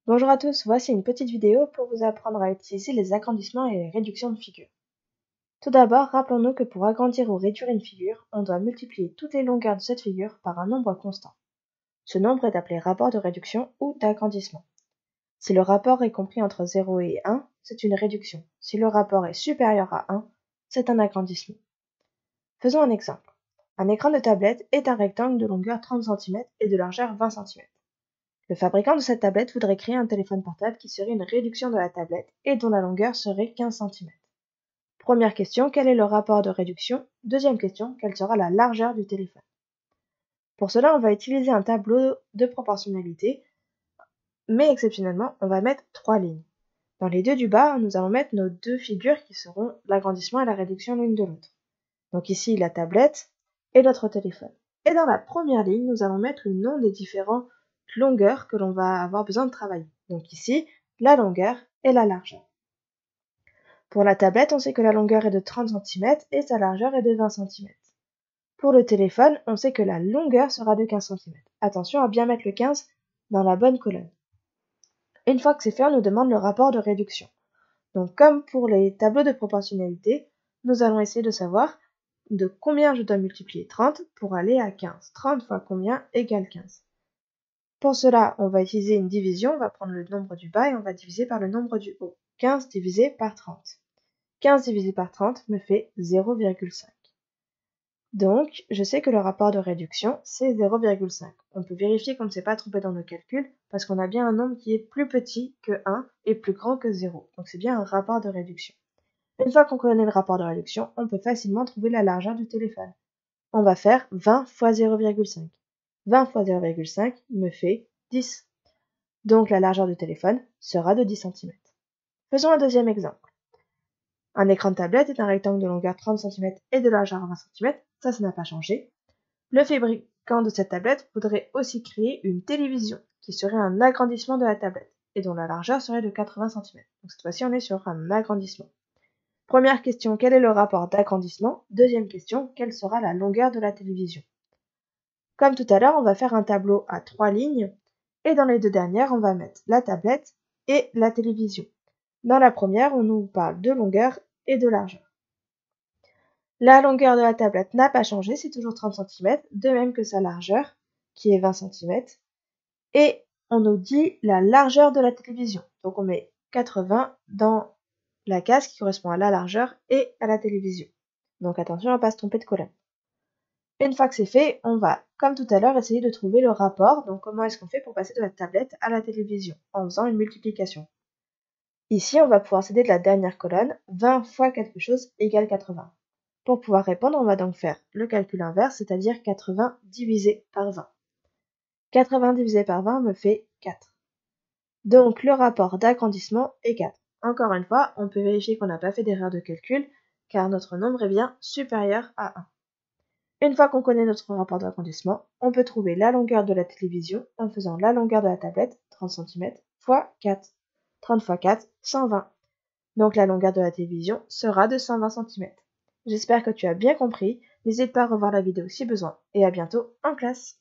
Bonjour à tous, voici une petite vidéo pour vous apprendre à utiliser les agrandissements et les réductions de figures. Tout d'abord, rappelons-nous que pour agrandir ou réduire une figure, on doit multiplier toutes les longueurs de cette figure par un nombre constant. Ce nombre est appelé rapport de réduction ou d'agrandissement. Si le rapport est compris entre 0 et 1, c'est une réduction. Si le rapport est supérieur à 1, c'est un agrandissement. Faisons un exemple. Un écran de tablette est un rectangle de longueur 30 cm et de largeur 20 cm. Le fabricant de cette tablette voudrait créer un téléphone portable qui serait une réduction de la tablette et dont la longueur serait 15 cm. Première question, quel est le rapport de réduction? Deuxième question, quelle sera la largeur du téléphone? Pour cela, on va utiliser un tableau de proportionnalité, mais exceptionnellement, on va mettre 3 lignes. Dans les deux du bas, nous allons mettre nos deux figures qui seront l'agrandissement et la réduction l'une de l'autre. Donc ici, la tablette et notre téléphone. Et dans la première ligne, nous allons mettre le nom des différentes longueurs que l'on va avoir besoin de travailler. Donc ici, la longueur et la largeur. Pour la tablette, on sait que la longueur est de 30 cm et sa largeur est de 20 cm. Pour le téléphone, on sait que la longueur sera de 15 cm. Attention à bien mettre le 15 dans la bonne colonne. Une fois que c'est fait, on nous demande le rapport de réduction. Donc comme pour les tableaux de proportionnalité, nous allons essayer de savoir de combien je dois multiplier 30 pour aller à 15. 30 fois combien égale 15. Pour cela, on va utiliser une division, on va prendre le nombre du bas et on va diviser par le nombre du haut. 15 divisé par 30. 15 divisé par 30 me fait 0,5. Donc, je sais que le rapport de réduction, c'est 0,5. On peut vérifier qu'on ne s'est pas trompé dans nos calculs parce qu'on a bien un nombre qui est plus petit que 1 et plus grand que 0. Donc c'est bien un rapport de réduction. Une fois qu'on connaît le rapport de réduction, on peut facilement trouver la largeur du téléphone. On va faire 20 fois 0,5. 20 fois 0,5 me fait 10. Donc la largeur du téléphone sera de 10 cm. Faisons un deuxième exemple. Un écran de tablette est un rectangle de longueur 30 cm et de largeur 20 cm, ça n'a pas changé. Le fabricant de cette tablette voudrait aussi créer une télévision qui serait un agrandissement de la tablette et dont la largeur serait de 80 cm. Donc cette fois-ci on est sur un agrandissement. Première question, quel est le rapport d'agrandissement? Deuxième question, quelle sera la longueur de la télévision? Comme tout à l'heure, on va faire un tableau à 3 lignes et dans les deux dernières, on va mettre la tablette et la télévision. Dans la première, on nous parle de longueur et de largeur. La longueur de la tablette n'a pas changé, c'est toujours 30 cm, de même que sa largeur, qui est 20 cm. Et on nous dit la largeur de la télévision. Donc on met 80 dans la case qui correspond à la largeur et à la télévision. Donc attention à ne pas se tromper de colonne. Une fois que c'est fait, on va, comme tout à l'heure, essayer de trouver le rapport. Donc comment est-ce qu'on fait pour passer de la tablette à la télévision en faisant une multiplication. Ici, on va pouvoir s'aider de la dernière colonne, 20 fois quelque chose égale 80. Pour pouvoir répondre, on va donc faire le calcul inverse, c'est-à-dire 80 divisé par 20. 80 divisé par 20 me fait 4. Donc le rapport d'agrandissement est 4. Encore une fois, on peut vérifier qu'on n'a pas fait d'erreur de calcul, car notre nombre est bien supérieur à 1. Une fois qu'on connaît notre rapport d'agrandissement, on peut trouver la longueur de la télévision en faisant la longueur de la tablette, 30 cm, fois 4. 30 fois 4, 120. Donc la longueur de la télévision sera de 120 cm. J'espère que tu as bien compris, n'hésite pas à revoir la vidéo si besoin, et à bientôt en classe.